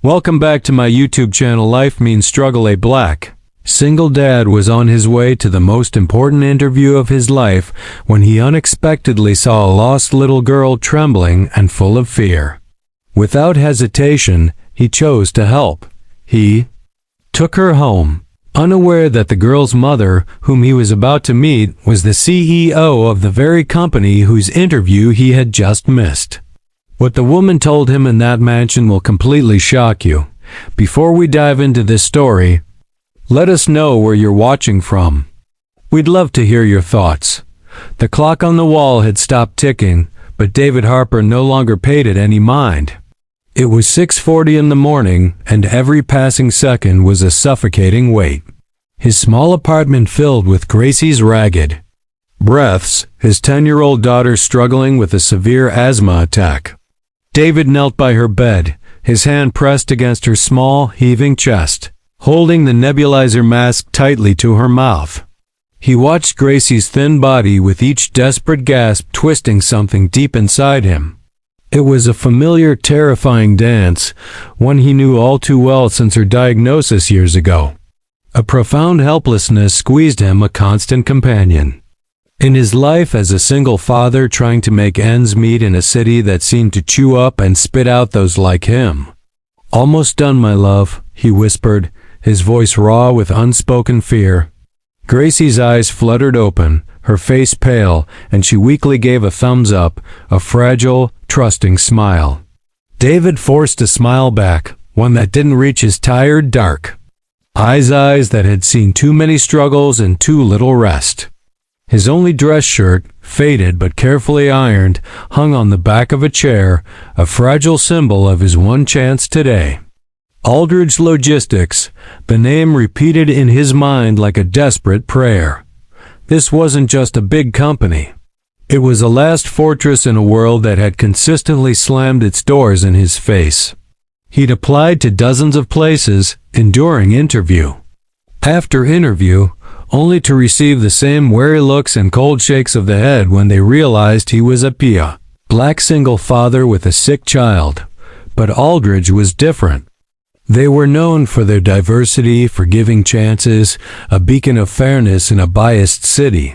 Welcome back to my YouTube channel. Life Means Struggle. A black, single dad was on his way to the most important interview of his life when he unexpectedly saw a lost little girl trembling and full of fear. Without hesitation, he chose to help. He took her home, unaware that the girl's mother, whom he was about to meet, was the CEO of the very company whose interview he had just missed. What the woman told him in that mansion will completely shock you. Before we dive into this story, let us know where you're watching from. We'd love to hear your thoughts. The clock on the wall had stopped ticking, but David Harper no longer paid it any mind. It was 6:40 in the morning, and every passing second was a suffocating wait. His small apartment filled with Gracie's ragged breaths, his 10-year-old daughter struggling with a severe asthma attack. David knelt by her bed, his hand pressed against her small, heaving chest, holding the nebulizer mask tightly to her mouth. He watched Gracie's thin body with each desperate gasp twisting something deep inside him. It was a familiar, terrifying dance, one he knew all too well since her diagnosis years ago. A profound helplessness squeezed him, a constant companion. In his life as a single father trying to make ends meet in a city that seemed to chew up and spit out those like him. "Almost done, my love," he whispered, his voice raw with unspoken fear. Gracie's eyes fluttered open, her face pale, and she weakly gave a thumbs up, a fragile, trusting smile. David forced a smile back, one that didn't reach his tired, dark eyes that had seen too many struggles and too little rest. His only dress shirt, faded but carefully ironed, hung on the back of a chair, a fragile symbol of his one chance today. Aldridge Logistics, the name repeated in his mind like a desperate prayer. This wasn't just a big company. It was a last fortress in a world that had consistently slammed its doors in his face. He'd applied to dozens of places, enduring interview after interview, only to receive the same wary looks and cold shakes of the head when they realized he was a black single father with a sick child. But Aldridge was different. They were known for their diversity, for giving chances, a beacon of fairness in a biased city.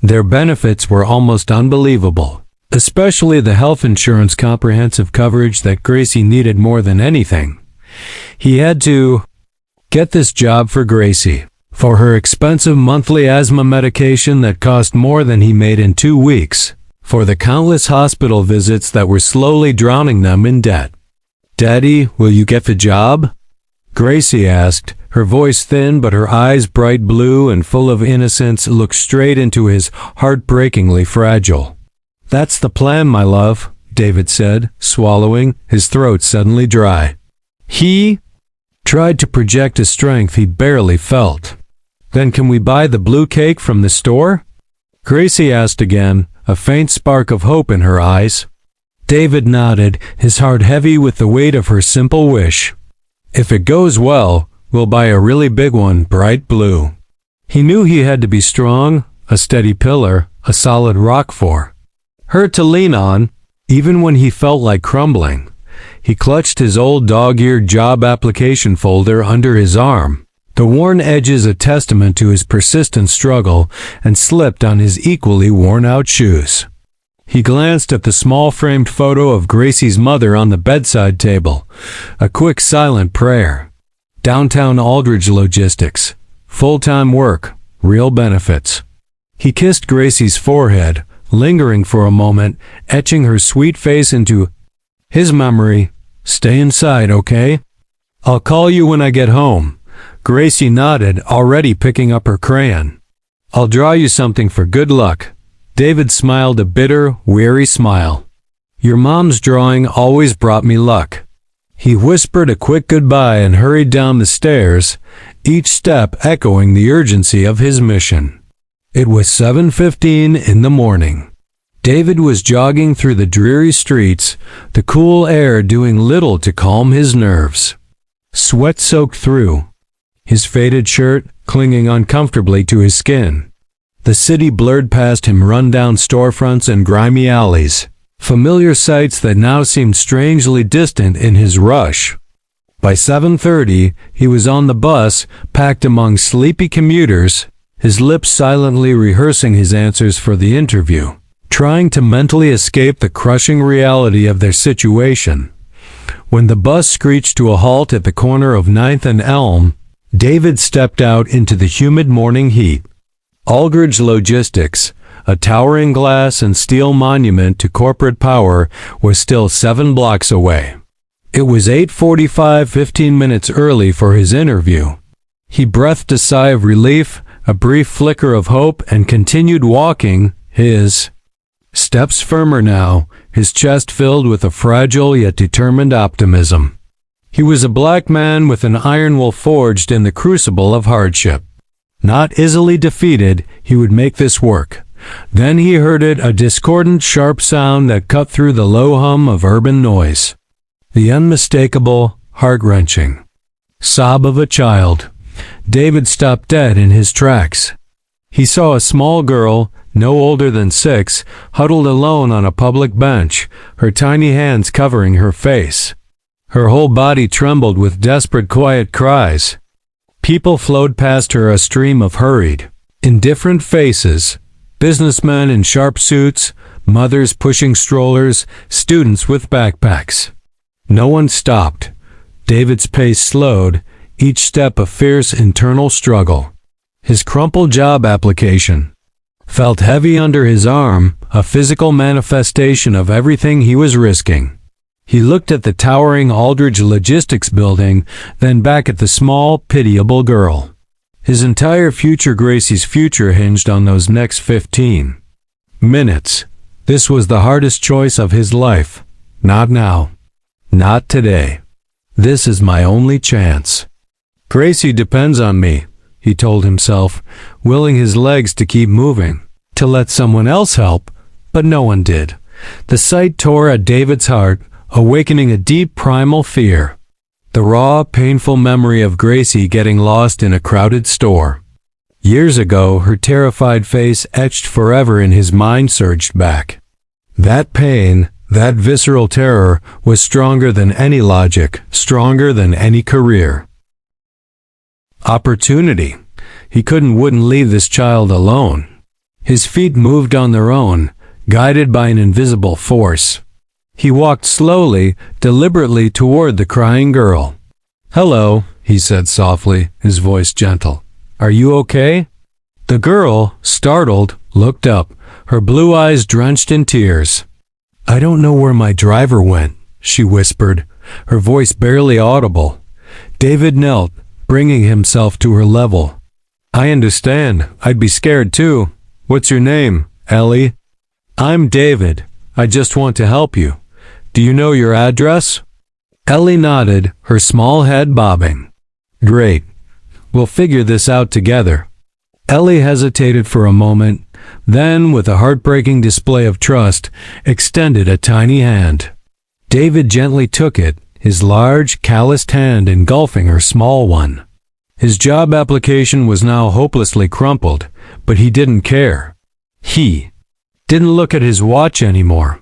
Their benefits were almost unbelievable, especially the health insurance comprehensive coverage that Gracie needed more than anything. He had to get this job for Gracie, for her expensive monthly asthma medication that cost more than he made in 2 weeks, for the countless hospital visits that were slowly drowning them in debt. "Daddy, will you get the job?" Gracie asked, her voice thin but her eyes bright blue and full of innocence looked straight into his, heartbreakingly fragile. "That's the plan, my love," David said, swallowing, his throat suddenly dry. He tried to project a strength he barely felt. "Then can we buy the blue cake from the store?" Gracie asked again, a faint spark of hope in her eyes. David nodded, his heart heavy with the weight of her simple wish. "If it goes well, we'll buy a really big one, bright blue." He knew he had to be strong, a steady pillar, a solid rock for her to lean on, even when he felt like crumbling. He clutched his old dog-eared job application folder under his arm, the worn edges a testament to his persistent struggle, and slipped on his equally worn-out shoes. He glanced at the small framed photo of Gracie's mother on the bedside table, a quick silent prayer. Downtown Aldridge Logistics, full-time work, real benefits. He kissed Gracie's forehead, lingering for a moment, etching her sweet face into his memory. "Stay inside, okay? I'll call you when I get home." Gracie nodded, already picking up her crayon. "I'll draw you something for good luck." David smiled a bitter, weary smile. "Your mom's drawing always brought me luck." He whispered a quick goodbye and hurried down the stairs, each step echoing the urgency of his mission. It was 7:15 in the morning. David was jogging through the dreary streets, the cool air doing little to calm his nerves. Sweat soaked through his faded shirt, clinging uncomfortably to his skin. The city blurred past him, run-down storefronts and grimy alleys, familiar sights that now seemed strangely distant in his rush. By 7:30, he was on the bus, packed among sleepy commuters, his lips silently rehearsing his answers for the interview, trying to mentally escape the crushing reality of their situation. When the bus screeched to a halt at the corner of 9th and Elm, David stepped out into the humid morning heat. Aldridge Logistics, a towering glass and steel monument to corporate power, was still 7 blocks away. It was 8:45, 15 minutes early for his interview. He breathed a sigh of relief, a brief flicker of hope, and continued walking, his steps firmer now, his chest filled with a fragile yet determined optimism. He was a black man with an iron will forged in the crucible of hardship. Not easily defeated, he would make this work. Then he heard it, a discordant, sharp sound that cut through the low hum of urban noise. The unmistakable, heart-wrenching sob of a child. David stopped dead in his tracks. He saw a small girl, no older than 6, huddled alone on a public bench, her tiny hands covering her face. Her whole body trembled with desperate, quiet cries. People flowed past her, a stream of hurried, indifferent faces, businessmen in sharp suits, mothers pushing strollers, students with backpacks. No one stopped. David's pace slowed, each step a fierce internal struggle. His crumpled job application felt heavy under his arm, a physical manifestation of everything he was risking. He looked at the towering Aldridge Logistics building, then back at the small, pitiable girl. His entire future, Gracie's future, hinged on those next 15 minutes. This was the hardest choice of his life. Not now. Not today. This is my only chance. Gracie depends on me, he told himself, willing his legs to keep moving, to let someone else help, but no one did. The sight tore at David's heart, awakening a deep primal fear. The raw, painful memory of Gracie getting lost in a crowded store. Years ago, her terrified face etched forever in his mind surged back. That pain, that visceral terror, was stronger than any logic, stronger than any career. Opportunity. He wouldn't leave this child alone. His feet moved on their own, guided by an invisible force. He walked slowly, deliberately toward the crying girl. "Hello," he said softly, his voice gentle. "Are you okay?" The girl, startled, looked up, her blue eyes drenched in tears. "I don't know where my driver went," she whispered, her voice barely audible. David knelt, bringing himself to her level. "I understand. I'd be scared too. What's your name, Ellie?" "I'm David. I just want to help you. Do you know your address?" Ellie nodded, her small head bobbing. "Great. We'll figure this out together." Ellie hesitated for a moment, then, with a heartbreaking display of trust, extended a tiny hand. David gently took it, his large, calloused hand engulfing her small one. His job application was now hopelessly crumpled, but he didn't care. He didn't look at his watch anymore.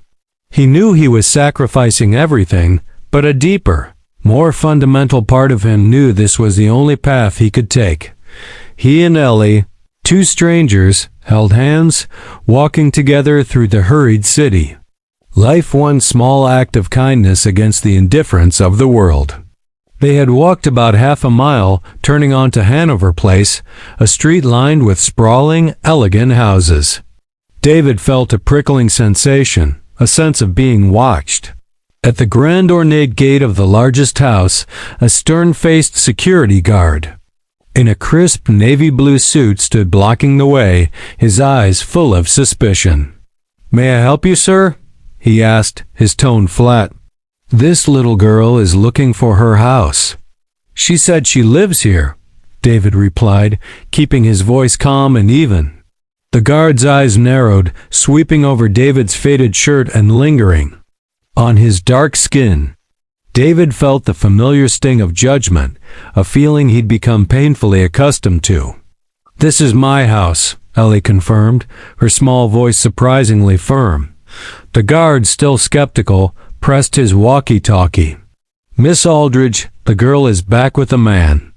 He knew he was sacrificing everything, but a deeper, more fundamental part of him knew this was the only path he could take. He and Ellie, two strangers, held hands, walking together through the hurried city. Life, one small act of kindness against the indifference of the world. They had walked about half a mile, turning onto Hanover Place, a street lined with sprawling, elegant houses. David felt a prickling sensation, a sense of being watched. At the grand ornate gate of the largest house, a stern-faced security guard in a crisp navy blue suit stood blocking the way, his eyes full of suspicion. "May I help you, sir?" he asked, his tone flat. "This little girl is looking for her house. She said she lives here," David replied, keeping his voice calm and even. The guard's eyes narrowed, sweeping over David's faded shirt and lingering on his dark skin. David felt the familiar sting of judgment, a feeling he'd become painfully accustomed to. "This is my house," Ellie confirmed, her small voice surprisingly firm. The guard, still skeptical, pressed his walkie-talkie. Miss Aldridge, the girl is back with a man."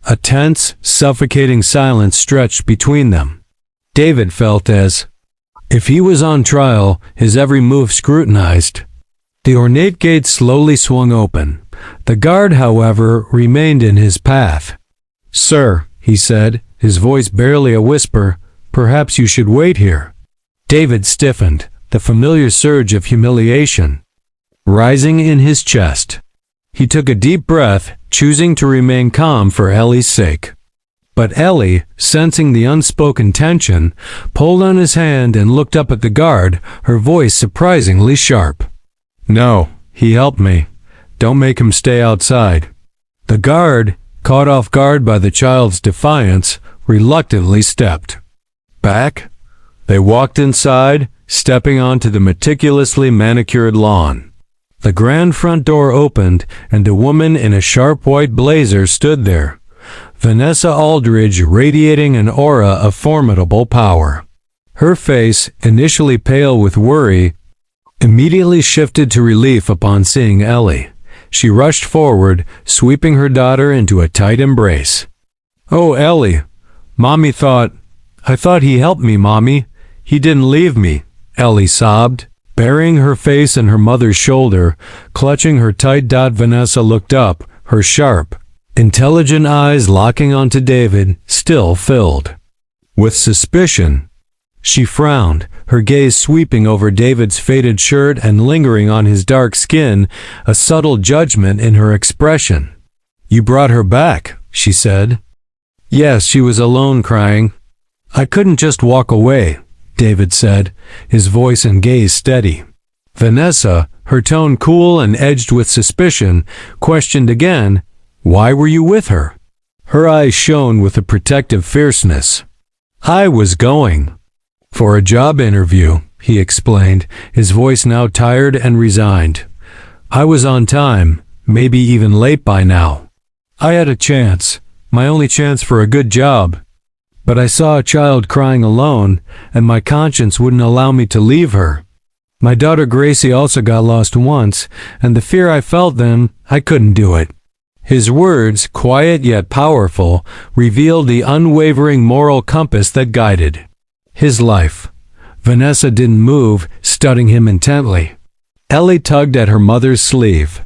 A tense, suffocating silence stretched between them. David felt as if he was on trial, his every move scrutinized. The ornate gate slowly swung open. The guard, however, remained in his path. "Sir," he said, his voice barely a whisper, "perhaps you should wait here." David stiffened, the familiar surge of humiliation rising in his chest. He took a deep breath, choosing to remain calm for Ellie's sake. But Ellie, sensing the unspoken tension, pulled on his hand and looked up at the guard, her voice surprisingly sharp. "No, he helped me. Don't make him stay outside." The guard, caught off guard by the child's defiance, reluctantly stepped back. They walked inside, stepping onto the meticulously manicured lawn. The grand front door opened, and a woman in a sharp white blazer stood there. Vanessa Aldridge, radiating an aura of formidable power. Her face, initially pale with worry, immediately shifted to relief upon seeing Ellie. She rushed forward, sweeping her daughter into a tight embrace. "Oh, Ellie, I thought he helped me, Mommy. He didn't leave me," Ellie sobbed, burying her face in her mother's shoulder, clutching her tight. Vanessa looked up, her sharp, intelligent eyes locking onto David, still filled with suspicion. She frowned, her gaze sweeping over David's faded shirt and lingering on his dark skin, a subtle judgment in her expression. "You brought her back," she said. "Yes, she was alone crying. I couldn't just walk away," David said, his voice and gaze steady. Vanessa, her tone cool and edged with suspicion, questioned again, "Why were you with her?" Her eyes shone with a protective fierceness. "I was going for a job interview," he explained, his voice now tired and resigned. "I was on time, maybe even late by now. I had a chance, my only chance for a good job. But I saw a child crying alone, and my conscience wouldn't allow me to leave her. My daughter Gracie also got lost once, and the fear I felt then, I couldn't do it." His words, quiet yet powerful, revealed the unwavering moral compass that guided his life. Vanessa didn't move, studying him intently. Ellie tugged at her mother's sleeve.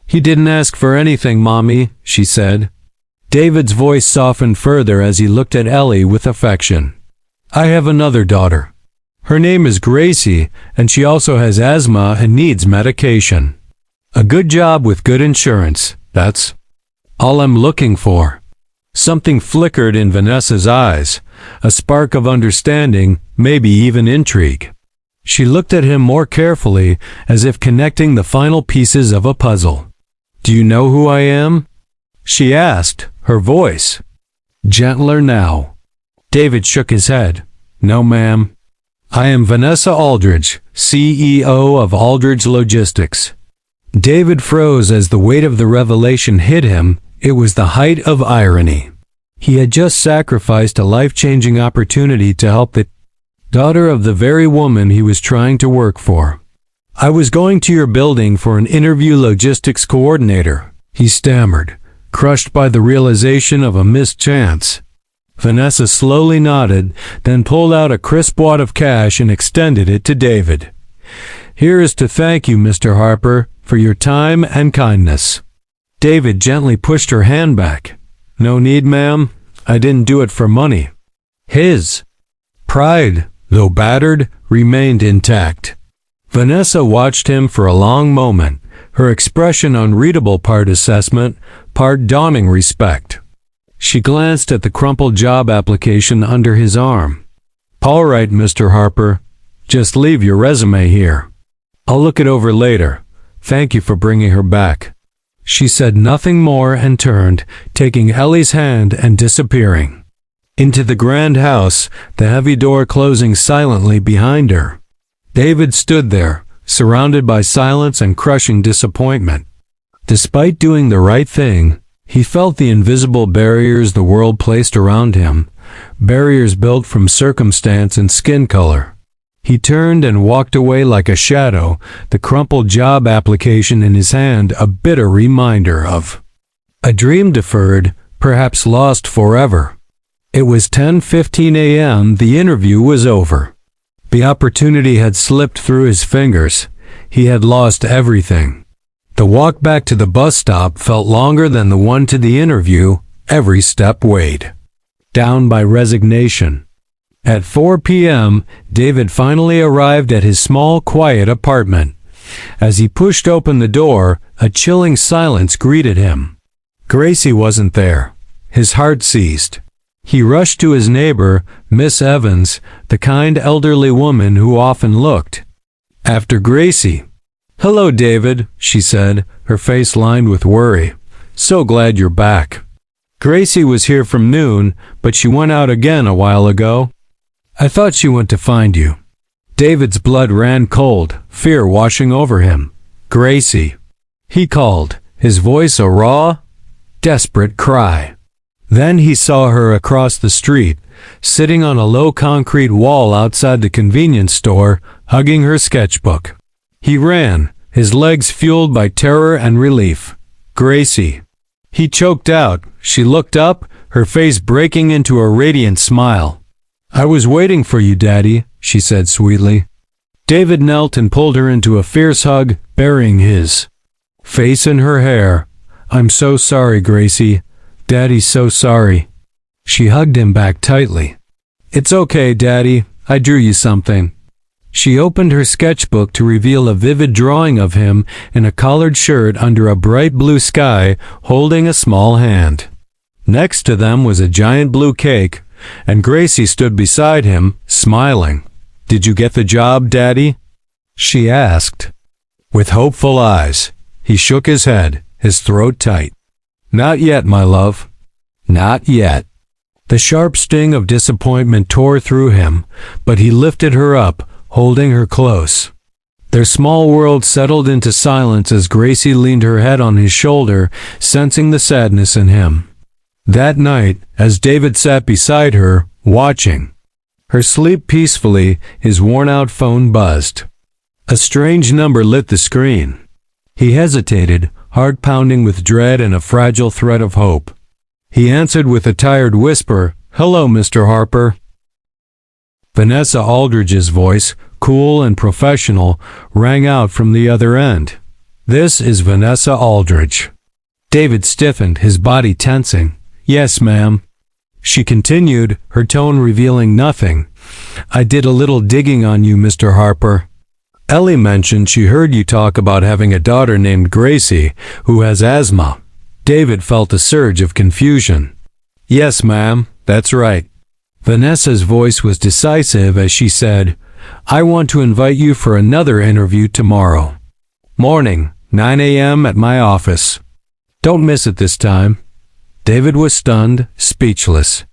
"He didn't ask for anything, Mommy," she said. David's voice softened further as he looked at Ellie with affection. "I have another daughter. Her name is Gracie, and she also has asthma and needs medication. A good job with good insurance, that's all I'm looking for." Something flickered in Vanessa's eyes, a spark of understanding, maybe even intrigue. She looked at him more carefully, as if connecting the final pieces of a puzzle. "Do you know who I am?" she asked, her voice gentler now. David shook his head. "No, ma'am. I am Vanessa Aldridge, CEO of Aldridge Logistics." David froze as the weight of the revelation hit him. It was the height of irony. He had just sacrificed a life-changing opportunity to help the daughter of the very woman he was trying to work for. "I was going to your building for an interview logistics coordinator," he stammered, crushed by the realization of a missed chance. Vanessa slowly nodded, then pulled out a crisp wad of cash and extended it to David. "Here is to thank you, Mr. Harper, for your time and kindness." David gently pushed her hand back. "No need, ma'am. I didn't do it for money." His pride, though battered, remained intact. Vanessa watched him for a long moment, her expression unreadable, part assessment, part dawning respect. She glanced at the crumpled job application under his arm. "All right, Mr. Harper. Just leave your resume here. I'll look it over later. Thank you for bringing her back." She said nothing more and turned, taking Ellie's hand and disappearing into the grand house, the heavy door closing silently behind her. David stood there, surrounded by silence and crushing disappointment. Despite doing the right thing, he felt the invisible barriers the world placed around him, barriers built from circumstance and skin color. He turned and walked away like a shadow, the crumpled job application in his hand a bitter reminder of a dream deferred, perhaps lost forever. It was 10:15 a.m. The interview was over. The opportunity had slipped through his fingers. He had lost everything. The walk back to the bus stop felt longer than the one to the interview. Every step weighed down by resignation. At 4 p.m., David finally arrived at his small, quiet apartment. As he pushed open the door, a chilling silence greeted him. Gracie wasn't there. His heart seized. He rushed to his neighbor, Miss Evans, the kind elderly woman who often looked after Gracie. "Hello, David," she said, her face lined with worry. "So glad you're back. Gracie was here from noon, but she went out again a while ago. I thought she went to find you." David's blood ran cold, fear washing over him. "Gracie," he called, his voice a raw, desperate cry. Then he saw her across the street, sitting on a low concrete wall outside the convenience store, hugging her sketchbook. He ran, his legs fueled by terror and relief. "Gracie." He choked out. She looked up, her face breaking into a radiant smile. "I was waiting for you, Daddy," she said sweetly. David knelt and pulled her into a fierce hug, burying his face in her hair. "I'm so sorry, Gracie. Daddy's so sorry." She hugged him back tightly. "It's okay, Daddy. I drew you something." She opened her sketchbook to reveal a vivid drawing of him in a collared shirt under a bright blue sky, holding a small hand. Next to them was a giant blue cake, and Gracie stood beside him, smiling. "Did you get the job, Daddy?" she asked. With hopeful eyes, he shook his head, his throat tight. "Not yet, my love. Not yet." The sharp sting of disappointment tore through him, but he lifted her up, holding her close. Their small world settled into silence as Gracie leaned her head on his shoulder, sensing the sadness in him. That night, as David sat beside her, watching her sleep peacefully, his worn-out phone buzzed. A strange number lit the screen. He hesitated, heart pounding with dread and a fragile thread of hope. He answered with a tired whisper, "Hello, Mr. Harper." Vanessa Aldridge's voice, cool and professional, rang out from the other end. "This is Vanessa Aldridge." David stiffened, his body tensing. "Yes, ma'am." She continued, her tone revealing nothing. "I did a little digging on you, Mr. Harper. Ellie mentioned she heard you talk about having a daughter named Gracie who has asthma." David felt a surge of confusion. "Yes, ma'am, that's right." Vanessa's voice was decisive as she said, "I want to invite you for another interview tomorrow. Morning, 9 a.m. at my office. Don't miss it this time." David was stunned, speechless.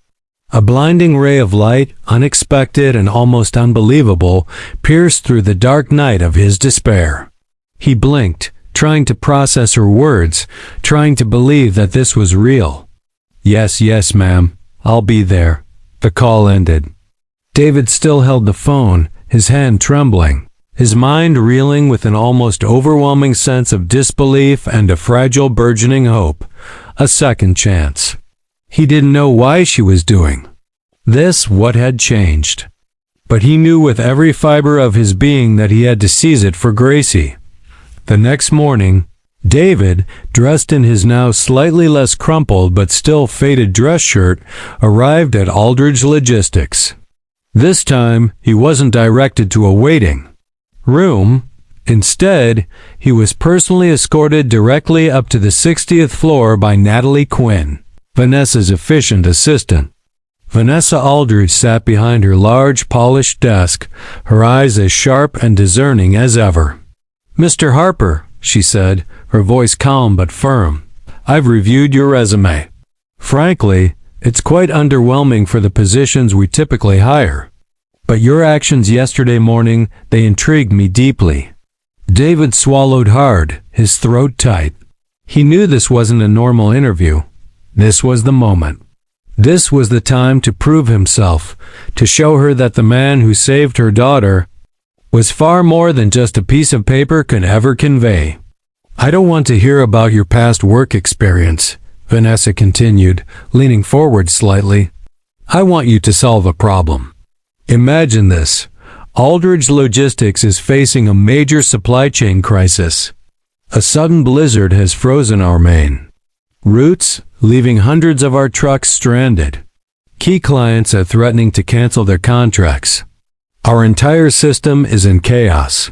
A blinding ray of light, unexpected and almost unbelievable, pierced through the dark night of his despair. He blinked, trying to process her words, trying to believe that this was real. Yes, ma'am. I'll be there." The call ended. David still held the phone, his hand trembling, his mind reeling with an almost overwhelming sense of disbelief and a fragile burgeoning hope. A second chance. He didn't know why she was doing this, what had changed. But he knew with every fiber of his being that he had to seize it for Gracie. The next morning, David, dressed in his now slightly less crumpled but still faded dress shirt, arrived at Aldridge Logistics. This time, he wasn't directed to a waiting room. Instead, he was personally escorted directly up to the 60th floor by Natalie Quinn, Vanessa's efficient assistant. Vanessa Aldridge sat behind her large, polished desk, her eyes as sharp and discerning as ever. "Mr. Harper," she said, her voice calm but firm, "I've reviewed your resume. Frankly, it's quite underwhelming for the positions we typically hire. But your actions yesterday morning, they intrigued me deeply." David swallowed hard, his throat tight. He knew this wasn't a normal interview. This was the moment. This was the time to prove himself, to show her that the man who saved her daughter was far more than just a piece of paper could ever convey. I don't want to hear about your past work experience, Vanessa continued, leaning forward slightly. I want you to solve a problem. Imagine this. Aldridge Logistics is facing a major supply chain crisis. A sudden blizzard has frozen our main routes, leaving hundreds of our trucks stranded. Key clients are threatening to cancel their contracts. Our entire system is in chaos.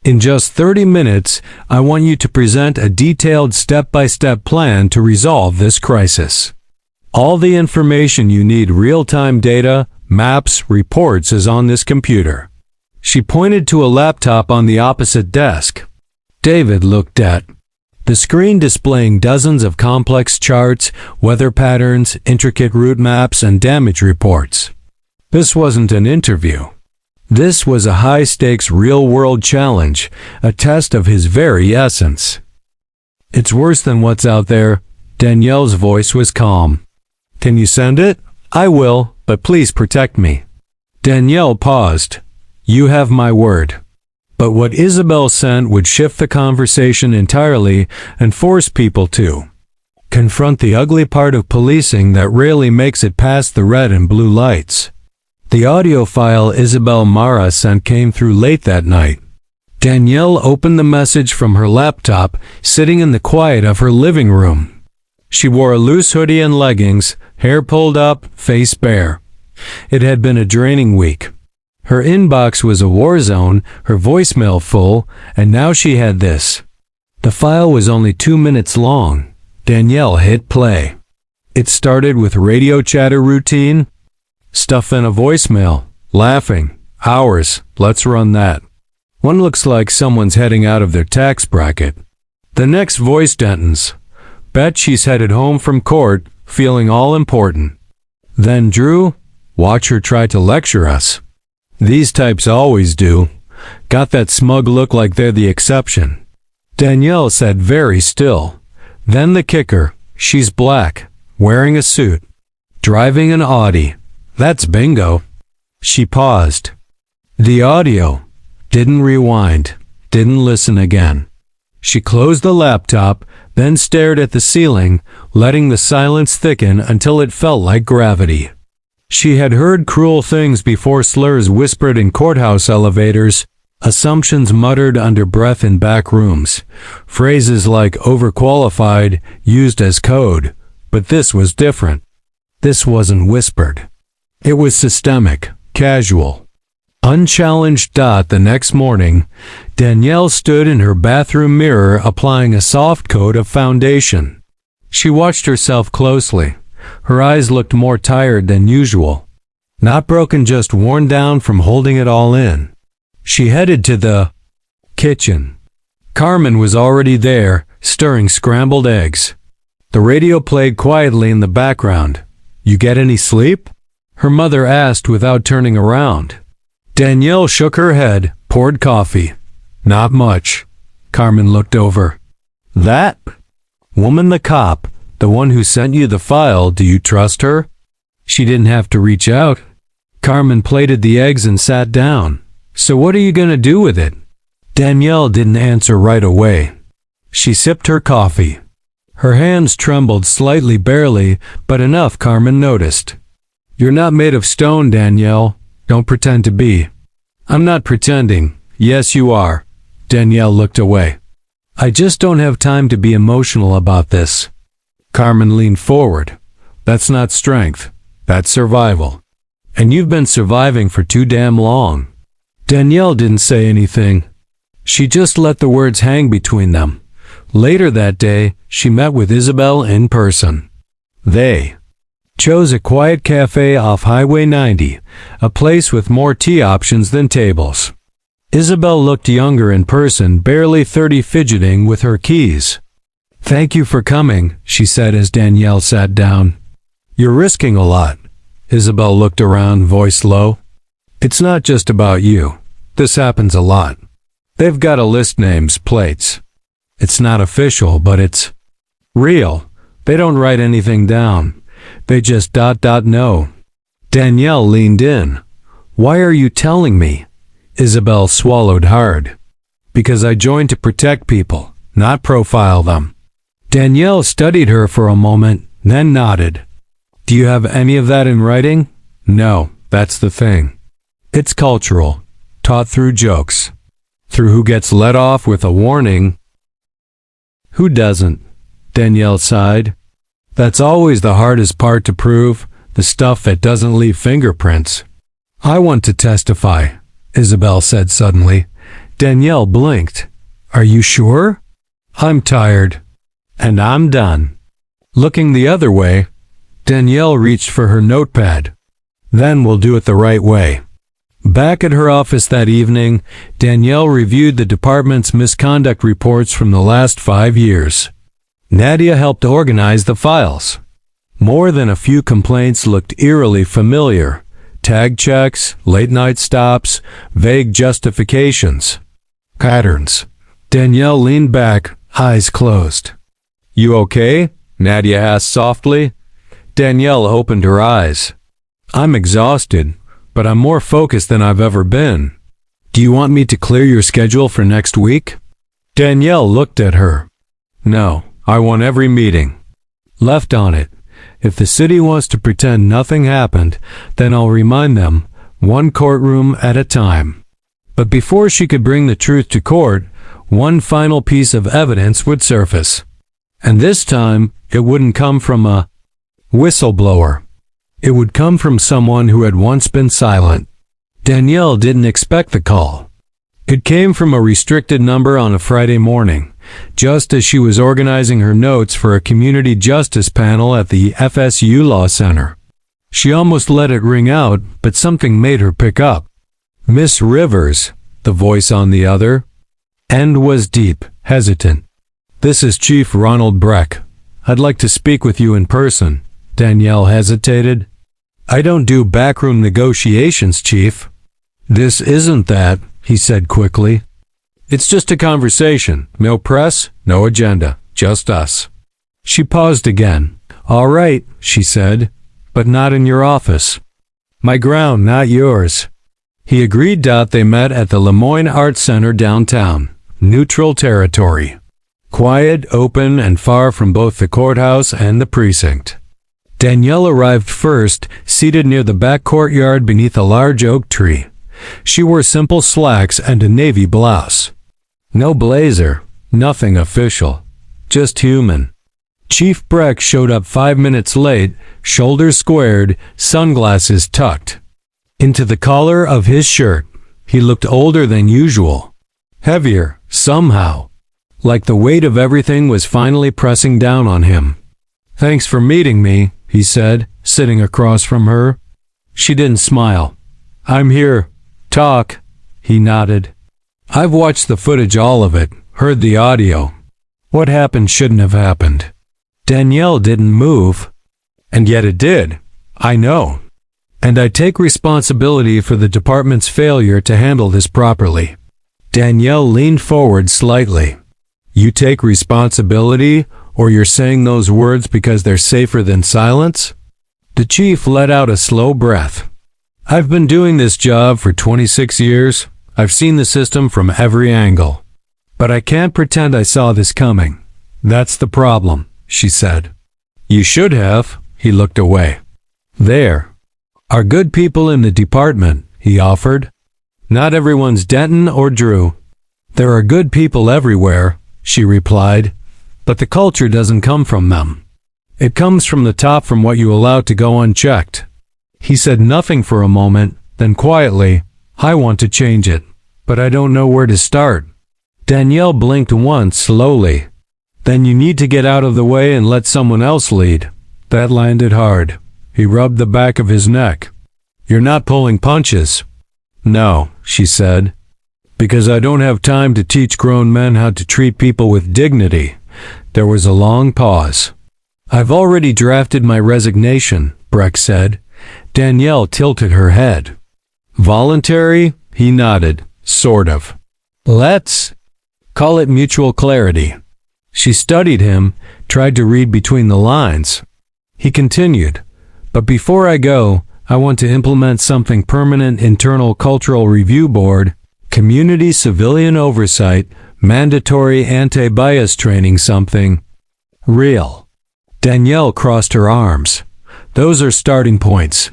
In just 30 minutes, I want you to present a detailed step-by-step plan to resolve this crisis. All the information you need, real-time data, maps, reports, is on this computer. She pointed to a laptop on the opposite desk. David looked at the screen, displaying dozens of complex charts, weather patterns, intricate route maps, and damage reports. This wasn't an interview. This was a high-stakes real-world challenge, a test of his very essence. It's worse than what's out there. Danielle's voice was calm. Can you send it? I will, but please protect me. Danielle paused. You have my word. But what Isabel sent would shift the conversation entirely and force people to confront the ugly part of policing that rarely makes it past the red and blue lights. The audio file Isabel Mara sent came through late that night. Danielle opened the message from her laptop, sitting in the quiet of her living room. She wore a loose hoodie and leggings, hair pulled up, face bare. It had been a draining week. Her inbox was a war zone, her voicemail full, and now she had this. The file was only 2 minutes long. Danielle hit play. It started with radio chatter routine. Stuff in a voicemail. Laughing. Hours. Let's run that. One looks like someone's heading out of their tax bracket. The next voice sentence. Bet she's headed home from court, feeling all important. Then Drew, watch her try to lecture us. These types always do. Got that smug look like they're the exception. Danielle sat very still. Then the kicker. She's black, wearing a suit, driving an Audi. That's bingo. She paused. The audio. Didn't rewind. Didn't listen again. She closed the laptop, then stared at the ceiling, letting the silence thicken until it felt like gravity. She had heard cruel things before, slurs whispered in courthouse elevators, assumptions muttered under breath in back rooms, phrases like overqualified used as code, but this was different. This wasn't whispered. It was systemic, casual, unchallenged. The next morning, Danielle stood in her bathroom mirror applying a soft coat of foundation. She watched herself closely. Her eyes looked more tired than usual. Not broken, just worn down from holding it all in. She headed to the kitchen. Carmen was already there, stirring scrambled eggs. The radio played quietly in the background. You get any sleep? Her mother asked without turning around. Danielle shook her head, poured coffee. Not much. Carmen looked over. That woman, the cop, the one who sent you the file, do you trust her? She didn't have to reach out. Carmen plated the eggs and sat down. So what are you going to do with it? Danielle didn't answer right away. She sipped her coffee. Her hands trembled slightly, barely, but enough Carmen noticed. You're not made of stone, Danielle. Don't pretend to be. I'm not pretending. Yes, you are. Danielle looked away. I just don't have time to be emotional about this. Carmen leaned forward. That's not strength. That's survival. And you've been surviving for too damn long. Danielle didn't say anything. She just let the words hang between them. Later that day, she met with Isabel in person. They chose a quiet cafe off Highway 90, a place with more tea options than tables. Isabel looked younger in person, barely 30, fidgeting with her keys. Thank you for coming, she said as Danielle sat down. You're risking a lot. Isabel looked around, voice low. It's not just about you. This happens a lot. They've got to list names, plates. It's not official, but it's real. They don't write anything down. They just know. Danielle leaned in. Why are you telling me? Isabel swallowed hard. Because I joined to protect people, not profile them. Danielle studied her for a moment, then nodded. Do you have any of that in writing? No, that's the thing. It's cultural, taught through jokes. Through who gets let off with a warning. Who doesn't? Danielle sighed. That's always the hardest part to prove, the stuff that doesn't leave fingerprints. I want to testify, Isabel said suddenly. Danielle blinked. Are you sure? I'm tired. And I'm done. Looking the other way, Danielle reached for her notepad. Then we'll do it the right way. Back at her office that evening, Danielle reviewed the department's misconduct reports from the last 5 years. Nadia helped organize the files. More than a few complaints looked eerily familiar. Tag checks, late-night stops, vague justifications. Patterns. Danielle leaned back, eyes closed. You okay? Nadia asked softly. Danielle opened her eyes. I'm exhausted, but I'm more focused than I've ever been. Do you want me to clear your schedule for next week? Danielle looked at her. No, I want every meeting left on it. If the city wants to pretend nothing happened, then I'll remind them, one courtroom at a time. But before she could bring the truth to court, one final piece of evidence would surface. And this time, it wouldn't come from a whistleblower. It would come from someone who had once been silent. Danielle didn't expect the call. It came from a restricted number on a Friday morning, just as she was organizing her notes for a community justice panel at the FSU Law Center. She almost let it ring out, but something made her pick up. Miss Rivers, the voice on the other end was deep, hesitant. This is Chief Ronald Breck. I'd like to speak with you in person. Danielle hesitated. I don't do backroom negotiations, Chief. This isn't that, he said quickly. It's just a conversation. No press, no agenda, just us. She paused again. All right, she said, but not in your office. My ground, not yours. He agreed. They met at the Lemoyne Arts Center downtown. Neutral territory. Quiet, open, and far from both the courthouse and the precinct. Danielle arrived first, seated near the back courtyard beneath a large oak tree. She wore simple slacks and a navy blouse. No blazer, nothing official, just human. Chief Breck showed up 5 minutes late, shoulders squared, sunglasses tucked into the collar of his shirt. He looked older than usual. Heavier, somehow. Like the weight of everything was finally pressing down on him. Thanks for meeting me, he said, sitting across from her. She didn't smile. I'm here. Talk. He nodded. I've watched the footage, all of it, heard the audio. What happened shouldn't have happened. Danielle didn't move. And yet it did. I know. And I take responsibility for the department's failure to handle this properly. Danielle leaned forward slightly. You take responsibility, or you're saying those words because they're safer than silence? The chief let out a slow breath. I've been doing this job for 26 years. I've seen the system from every angle. But I can't pretend I saw this coming. That's the problem, she said. You should have. He looked away. There are good people in the department, he offered. Not everyone's Denton or Drew. There are good people everywhere, she replied, but the culture doesn't come from them. It comes from the top, from what you allow to go unchecked. He said nothing for a moment, then quietly, I want to change it, but I don't know where to start. Danielle blinked once slowly. Then you need to get out of the way and let someone else lead. That landed hard. He rubbed the back of his neck. You're not pulling punches. No, she said, because I don't have time to teach grown men how to treat people with dignity. There was a long pause. I've already drafted my resignation, Breck said. Danielle tilted her head. Voluntary? He nodded. Sort of. Let's call it mutual clarity. She studied him, tried to read between the lines. He continued, but before I go, I want to implement something permanent. Internal Cultural Review Board, Community civilian oversight, mandatory anti-bias training, something real. Danielle crossed her arms. Those are starting points.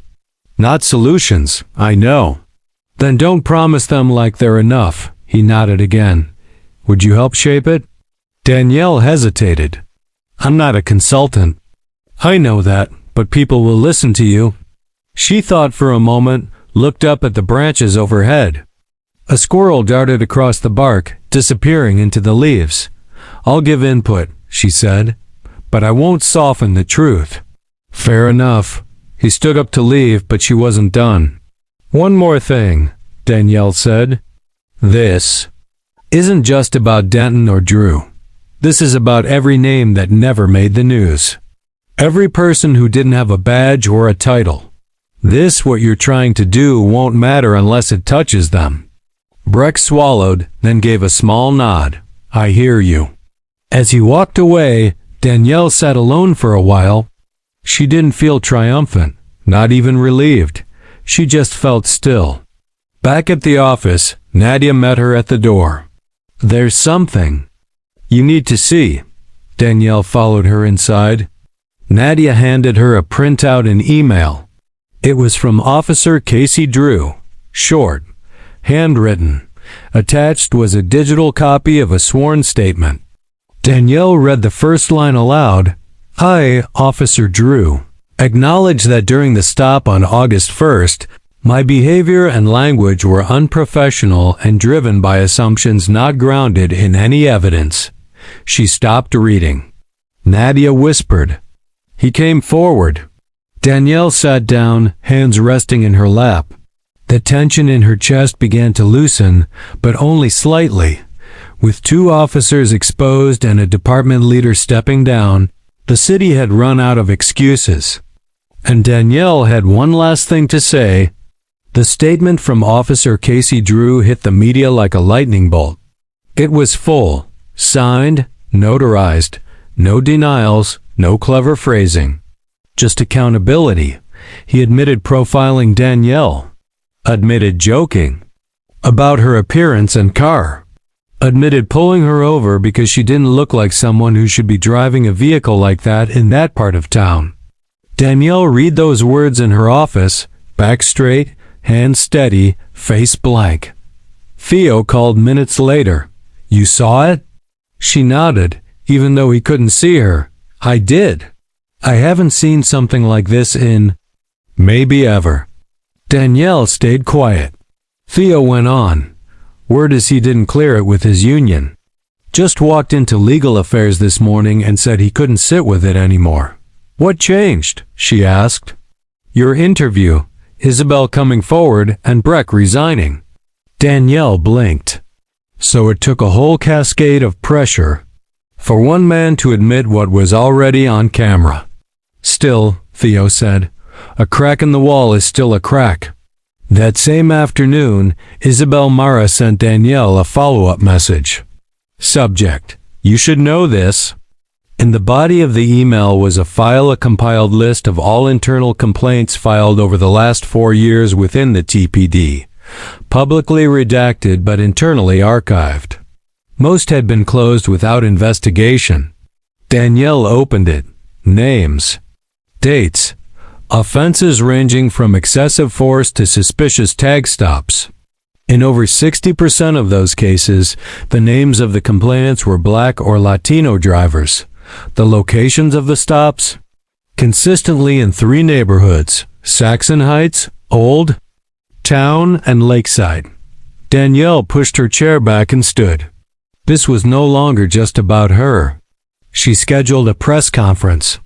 Not solutions, I know. Then don't promise them like they're enough. He nodded again. Would you help shape it? Danielle hesitated. I'm not a consultant. I know that, but people will listen to you. She thought for a moment, looked up at the branches overhead. A squirrel darted across the bark, disappearing into the leaves. I'll give input, she said, but I won't soften the truth. Fair enough. He stood up to leave, but she wasn't done. One more thing, Danielle said. This isn't just about Denton or Drew. This is about every name that never made the news. Every person who didn't have a badge or a title. This, what you're trying to do, won't matter unless it touches them. Breck swallowed, then gave a small nod. I hear you. As he walked away, Danielle sat alone for a while. She didn't feel triumphant, not even relieved. She just felt still. Back at the office, Nadia met her at the door. There's something you need to see. Danielle followed her inside. Nadia handed her a printout and email. It was from Officer Casey Drew. Short, handwritten. Attached was a digital copy of a sworn statement. Danielle read the first line aloud. I, Officer Drew, acknowledge that during the stop on August 1st, my behavior and language were unprofessional and driven by assumptions not grounded in any evidence. She stopped reading. Nadia whispered. He came forward. Danielle sat down, hands resting in her lap. The tension in her chest began to loosen, but only slightly. With 2 officers exposed and a department leader stepping down, the city had run out of excuses. And Danielle had one last thing to say. The statement from Officer Casey Drew hit the media like a lightning bolt. It was full, signed, notarized, no denials, no clever phrasing. Just accountability. He admitted profiling Danielle. Admitted joking about her appearance and car. Admitted pulling her over because she didn't look like someone who should be driving a vehicle like that in that part of town. Danielle read those words in her office, back straight, hand steady, face blank. Theo called minutes later. You saw it? She nodded, even though he couldn't see her. I did. I haven't seen something like this in maybe ever. Danielle stayed quiet. Theo went on. Word is he didn't clear it with his union. Just walked into legal affairs this morning and said he couldn't sit with it anymore. What changed? She asked. Your interview, Isabel coming forward, and Breck resigning. Danielle blinked. So it took a whole cascade of pressure for one man to admit what was already on camera. Still, Theo said, a crack in the wall is still a crack. That same afternoon, Isabel Mara sent Danielle a follow-up message. Subject: You should know this. In the body of the email was a compiled list of all internal complaints filed over the last 4 years within the TPD, publicly redacted but internally archived. Most had been closed without investigation. Danielle opened it. Names. Dates. Offenses ranging from excessive force to suspicious tag stops. In over 60% of those cases, the names of the complainants were Black or Latino drivers. The locations of the stops? Consistently in 3 neighborhoods: Saxon Heights, Old Town, and Lakeside. Danielle pushed her chair back and stood. This was no longer just about her. She scheduled a press conference.